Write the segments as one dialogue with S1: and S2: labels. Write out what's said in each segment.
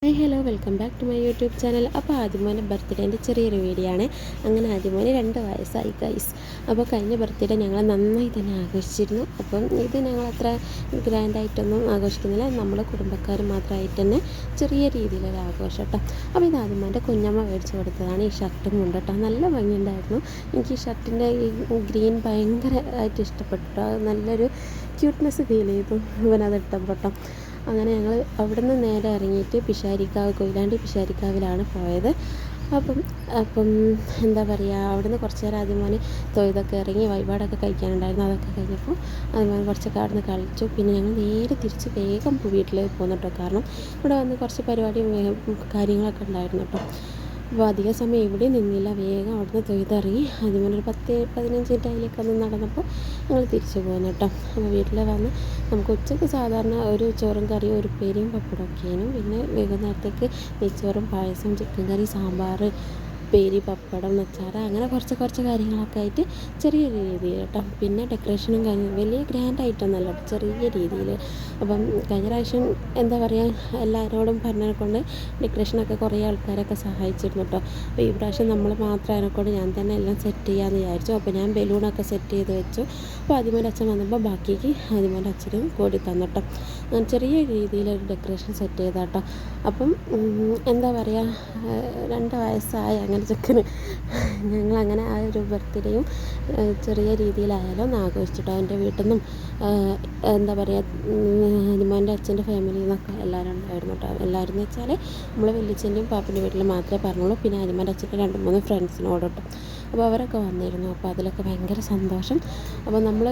S1: Hello welcome back to my YouTube channel. അപ്പോൾ ആദ്യമോൻ്റെ ബർത്ത്ഡേൻ്റെ ചെറിയൊരു വീഡിയോ ആണ്. അങ്ങനെ ആദ്യമോന് 2 വയസ്സായി ഗൈസ്. അപ്പോൾ കഴിഞ്ഞ ബർത്ത്ഡേ ഞങ്ങൾ നന്നായി തന്നെ ആഘോഷിച്ചിരുന്നു. അപ്പം ഇത് ഞങ്ങൾ അത്ര ഗ്രാൻഡായിട്ടൊന്നും ആഘോഷിക്കുന്നില്ല, നമ്മൾ കുടുംബക്കാർ മാത്രമായിട്ട് തന്നെ ചെറിയ രീതിയിലൊരു ആഘോഷം കേട്ടോ. അപ്പോൾ ഇത് ആദ്യമോൻ്റെ കുഞ്ഞമ്മ മേടിച്ച് കൊടുത്തതാണ് ഈ ഷർട്ടും കൊണ്ട് കേട്ടോ. നല്ല ഭംഗിയുണ്ടായിരുന്നു. എനിക്ക് ഈ ഷർട്ടിൻ്റെ ഈ ഗ്രീൻ ഭയങ്കരമായിട്ട് ഇഷ്ടപ്പെട്ടു കേട്ടോ. നല്ലൊരു ക്യൂട്ട്നെസ് ഫീൽ ചെയ്തു ഇവനത് ഇട്ടപ്പോൾ കേട്ടോ. അങ്ങനെ ഞങ്ങൾ അവിടെ നിന്ന് നേരെ ഇറങ്ങിയിട്ട് പിഷാരിക്കാവ്, കൊയിലാണ്ടി പിഷാരിക്കാവിലാണ് പോയത്. അപ്പം എന്താ പറയുക, അവിടെ നിന്ന് കുറച്ച് നേരം ആദ്യമോന് തൊഴുതൊക്കെ ഇറങ്ങി വഴിപാടൊക്കെ കഴിക്കാനുണ്ടായിരുന്നു. അതൊക്കെ കഴിഞ്ഞപ്പോൾ ആദ്യമോൻ കുറച്ചൊക്കെ അവിടെ നിന്ന് കളിച്ചു. പിന്നെ ഞങ്ങൾ നേരെ തിരിച്ച് വേഗം വീട്ടിലേക്ക് പോന്നു കേട്ടോ. കാരണം ഇവിടെ വന്ന് കുറച്ച് പരിപാടിയും കാര്യങ്ങളൊക്കെ ഉണ്ടായിരുന്നു കേട്ടോ. അപ്പോൾ അധിക സമയം എവിടെയും നിന്നില്ല, വേഗം അവിടുന്ന് തൊഴുതിറങ്ങി ആദ്യമോൻ ഒരു 10-15 മിനിറ്റ് അതിലേക്ക് ഒന്ന് നടന്നപ്പോൾ ഞങ്ങൾ തിരിച്ചു പോകുന്നു കേട്ടോ. അപ്പോൾ വീട്ടിൽ വന്ന് നമുക്ക് ഉച്ചയ്ക്ക് സാധാരണ ഒരു ചോറും കറിയും ഒരു ഉപ്പേരിയും പപ്പടമൊക്കെയാണ്. പിന്നെ വൈകുന്നേരത്തേക്ക് നെയ്ച്ചോറും പായസം, ചിക്കൻ കറി, സാമ്പാർ, ഉപ്പേരി, പപ്പടം, അച്ചാർ, അങ്ങനെ കുറച്ച് കാര്യങ്ങളൊക്കെ ആയിട്ട് ചെറിയ രീതിയിൽ കേട്ടോ. പിന്നെ ഡെക്കറേഷനും കഴിഞ്ഞ് വലിയ ഗ്രാൻഡായിട്ടൊന്നുമല്ല, ചെറിയ രീതിയിൽ. അപ്പം കഴിഞ്ഞ പ്രാവശ്യം എന്താ പറയുക, എല്ലാവരോടും പറഞ്ഞതിനെക്കൊണ്ട് ഡെക്കറേഷനൊക്കെ കുറേ ആൾക്കാരൊക്കെ സഹായിച്ചിരുന്നു കേട്ടോ. അപ്പോൾ ഈ പ്രാവശ്യം നമ്മൾ മാത്രം അതിനെക്കൊണ്ട് ഞാൻ തന്നെ എല്ലാം സെറ്റ് ചെയ്യാമെന്ന് വിചാരിച്ചു. അപ്പോൾ ഞാൻ ബലൂണൊക്കെ സെറ്റ് ചെയ്ത് വെച്ചു. അപ്പോൾ ആദ്യമോൻ്റെ അച്ഛൻ വന്നപ്പോൾ ബാക്കിക്ക് ആദ്യമോൻ്റെ അച്ഛനും കൂടി തന്നിട്ടോ. ഞാൻ ചെറിയ രീതിയിലൊരു ഡെക്കറേഷൻ സെറ്റ് ചെയ്താട്ടോ. അപ്പം എന്താ പറയുക, 2 വയസ്സായ അങ്ങനെ ചെക്കന് ഞങ്ങളങ്ങനെ ആ ഒരു ബർത്ത്ഡേയും ചെറിയ രീതിയിലായാലും ആഘോഷിച്ചിട്ടോ. എൻ്റെ വീട്ടിൽ നിന്നും എന്താ പറയുക, ആദ്യമോൻ്റെ അച്ഛൻ്റെ ഫാമിലിയിൽ നിന്നൊക്കെ എല്ലാവരും ഉണ്ടായിരുന്നു കേട്ടോ. എല്ലാവരും എന്ന് വെച്ചാൽ നമ്മൾ വലിയച്ഛൻ്റെയും പാപ്പൻ്റെ വീട്ടിൽ മാത്രമേ പറഞ്ഞുള്ളൂ. പിന്നെ ആദ്യമോൻ്റെ അച്ഛൻ്റെ 2-3 ഫ്രണ്ട്സിനോട് കേട്ടോ. അപ്പോൾ അവരൊക്കെ വന്നിരുന്നു. അപ്പോൾ അതിലൊക്കെ ഭയങ്കര സന്തോഷം. അപ്പോൾ നമ്മൾ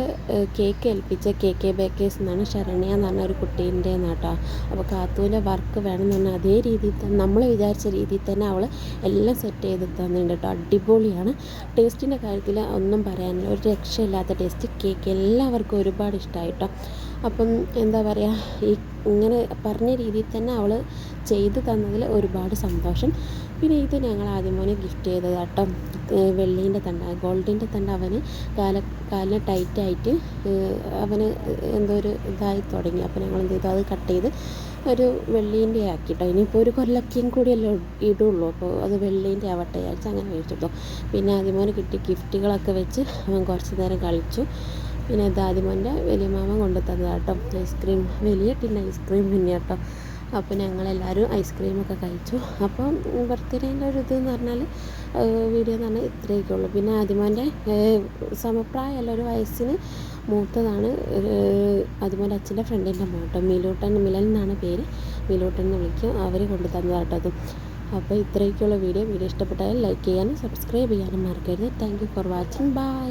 S1: കേക്ക് ഏൽപ്പിച്ച KK ബേക്കേഴ്സ് എന്നാണ്, ശരണ്യ എന്ന് പറഞ്ഞ ഒരു കുട്ടീൻ്റെ നാട്ടോ. അപ്പോൾ കാത്തൂൻ്റെ വർക്ക് വേണമെന്ന് പറഞ്ഞാൽ അതേ രീതിയിൽ തന്നെ നമ്മൾ വിചാരിച്ച രീതിയിൽ തന്നെ അവൾ എല്ലാം സെറ്റ് ചെയ്ത് തന്നിട്ടുണ്ട് കേട്ടോ. അടിപൊളിയാണ്. ടേസ്റ്റിൻ്റെ കാര്യത്തിൽ ഒന്നും പറയാനില്ല, ഒരു രക്ഷയില്ലാത്ത ടേസ്റ്റ്. കേക്ക് എല്ലാവർക്കും ഒരുപാട് ഇഷ്ടമായി കേട്ടോ. അപ്പം എന്താ പറയുക, ഈ ഇങ്ങനെ പറഞ്ഞ രീതിയിൽ തന്നെ അവൾ ചെയ്തു തന്നതിൽ ഒരുപാട് സന്തോഷം. പിന്നെ ഇത് ഞങ്ങൾ ആദ്യമോനെ ഗിഫ്റ്റ് ചെയ്തത് കേട്ടോ. വെള്ളീൻ്റെ തണ്ട, ഗോൾഡിൻ്റെ തണ്ട. അവന് കാലിന് ടൈറ്റായിട്ട് അവന് എന്തോ ഒരു ഇതായി തുടങ്ങി. അപ്പോൾ ഞങ്ങൾ എന്ത് ചെയ്തു, അത് കട്ട് ചെയ്ത് ഒരു വെള്ളീൻ്റെ ആക്കിട്ടോ. ഇനിയിപ്പോൾ ഒരു കൊല്ലക്കും കൂടിയല്ലേ ഇടുള്ളൂ, അപ്പോൾ അത് വെള്ളീൻ്റെ ആവട്ടെ വിചാരിച്ച് അങ്ങനെ മേടിച്ചിട്ടോ. പിന്നെ ആദ്യമോന് കിട്ടിയ ഗിഫ്റ്റുകളൊക്കെ വെച്ച് അവൻ കുറച്ച് നേരം കളിച്ചു. പിന്നെ ഇത് ആദ്യമോൻ്റെ വലിയ മാമൻ കൊണ്ടു തന്നതാട്ടോ ഐസ്ക്രീം, വലിയ ടിൻ ഐസ്ക്രീം പിന്നെ കേട്ടോ. അപ്പോൾ ഞങ്ങളെല്ലാവരും ഐസ്ക്രീമൊക്കെ കഴിച്ചു. അപ്പം ബർത്ത്ഡേൻ്റെ ഒരു ഇതെന്ന് പറഞ്ഞാൽ വീഡിയോ എന്ന് പറഞ്ഞാൽ ഇത്രയൊക്കെ ഉള്ളൂ. പിന്നെ ആദ്യമോൻ്റെ സമപ്രായമല്ല, ഒരു വയസ്സിന് മൂത്തതാണ് ആദ്യമോൻ്റെ അച്ഛൻ്റെ ഫ്രണ്ടിൻ്റെ മോട്ടോ, മിലൻ എന്നാണ് പേര്. മിലൂട്ടൻ എന്ന് വിളിക്കും. അവർ കൊണ്ടു തന്നതാട്ടോ അതും. അപ്പോൾ ഇത്രയൊക്കെയുള്ള വീഡിയോ ഇഷ്ടപ്പെട്ടാൽ ലൈക്ക് ചെയ്യാനും സബ്സ്ക്രൈബ് ചെയ്യാനും മറക്കരുത്. Thank you for watching. By.